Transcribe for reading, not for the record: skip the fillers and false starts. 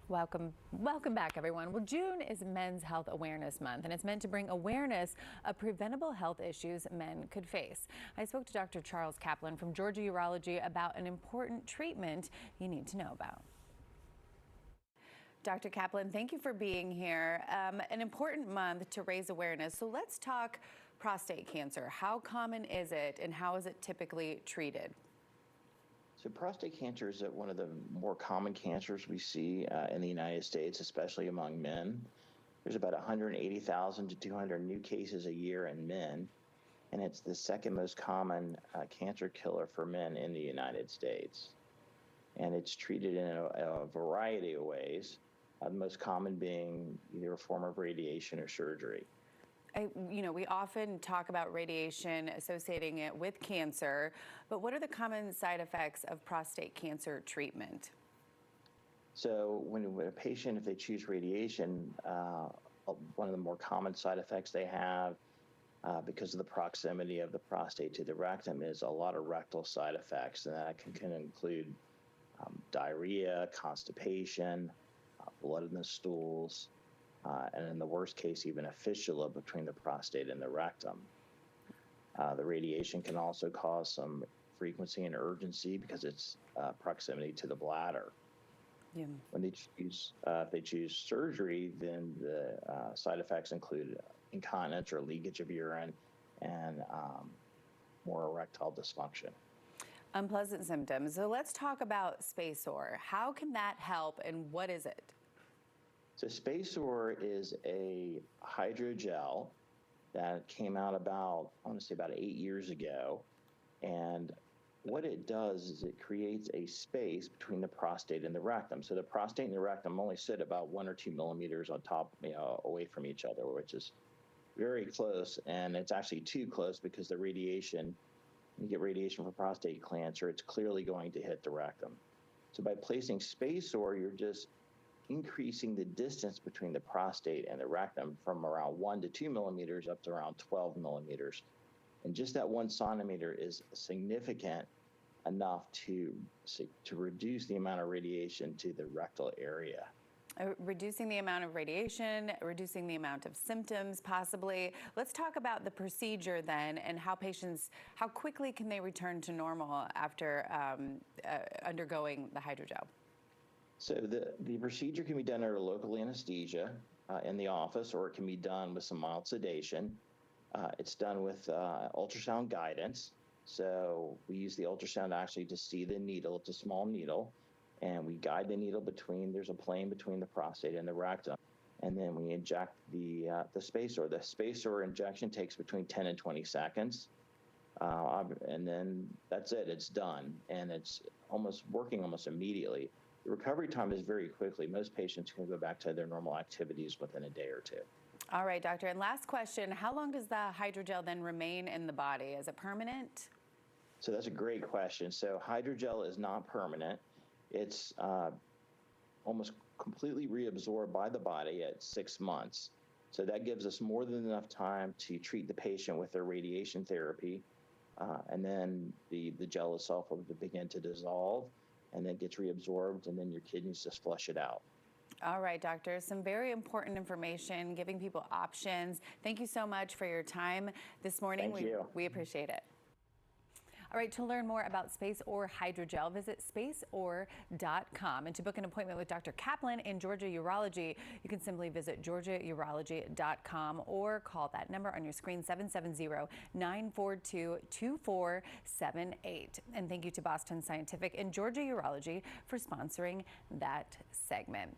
Welcome back, everyone. Well, June is Men's Health Awareness Month, and it's meant to bring awareness of preventable health issues men could face. I spoke to Dr. Charles Kaplan from Georgia Urology about an important treatment you need to know about. Dr. Kaplan, thank you for being here. An important month to raise awareness. So let's talk prostate cancer. How common is it, and how is it typically treated? So prostate cancer is one of the more common cancers we see in the United States, especially among men. There's about 180,000 to 200 new cases a year in men, and it's the second most common cancer killer for men in the United States. And it's treated in a variety of ways, the most common being either a form of radiation or surgery. We often talk about radiation, associating it with cancer, but what are the common side effects of prostate cancer treatment? So when a patient, if they choose radiation, one of the more common side effects they have because of the proximity of the prostate to the rectum is a lot of rectal side effects, and that can include diarrhea, constipation, blood in the stools, and in the worst case, even a fistula between the prostate and the rectum. The radiation can also cause some frequency and urgency because it's proximity to the bladder. Yeah. When if they choose surgery, then the side effects include incontinence or leakage of urine and more erectile dysfunction. Unpleasant symptoms. So let's talk about SpaceOAR. How can that help, and what is it? So SpaceOAR is a hydrogel that came out about 8 years ago. And what it does is it creates a space between the prostate and the rectum. So the prostate and the rectum only sit about 1 or 2 millimeters on top, away from each other, which is very close. And it's actually too close because the radiation, when you get radiation for prostate cancer, it's clearly going to hit the rectum. So by placing SpaceOAR, you're just increasing the distance between the prostate and the rectum from around 1 to 2 millimeters up to around 12 millimeters. And just that 1 centimeter is significant enough to reduce the amount of radiation to the rectal area. Reducing the amount of radiation, reducing the amount of symptoms, possibly. Let's talk about the procedure then, and how quickly can they return to normal after undergoing the hydrogel? So the procedure can be done under local anesthesia in the office, or it can be done with some mild sedation. It's done with ultrasound guidance. So we use the ultrasound actually to see the needle. It's a small needle, and we guide the needle there's a plane between the prostate and the rectum, and then we inject the SpaceOAR. The SpaceOAR injection takes between 10 and 20 seconds. And then that's it, it's done. And it's working almost immediately. The recovery time is very quickly. Most patients can go back to their normal activities within a day or two. All right, doctor. And last question, how long does the hydrogel then remain in the body? Is it permanent? So that's a great question. So hydrogel is not permanent. It's almost completely reabsorbed by the body at 6 months. So that gives us more than enough time to treat the patient with their radiation therapy. And then the gel itself will begin to dissolve, and then gets reabsorbed, and then your kidneys just flush it out. All right, doctor. Some very important information, giving people options. Thank you so much for your time this morning. Thank you. We appreciate it. All right, to learn more about SpaceOAR Hydrogel, visit SpaceOAR.com. And to book an appointment with Dr. Kaplan in Georgia Urology, you can simply visit GeorgiaUrology.com or call that number on your screen, 770-942-2478. And thank you to Boston Scientific and Georgia Urology for sponsoring that segment.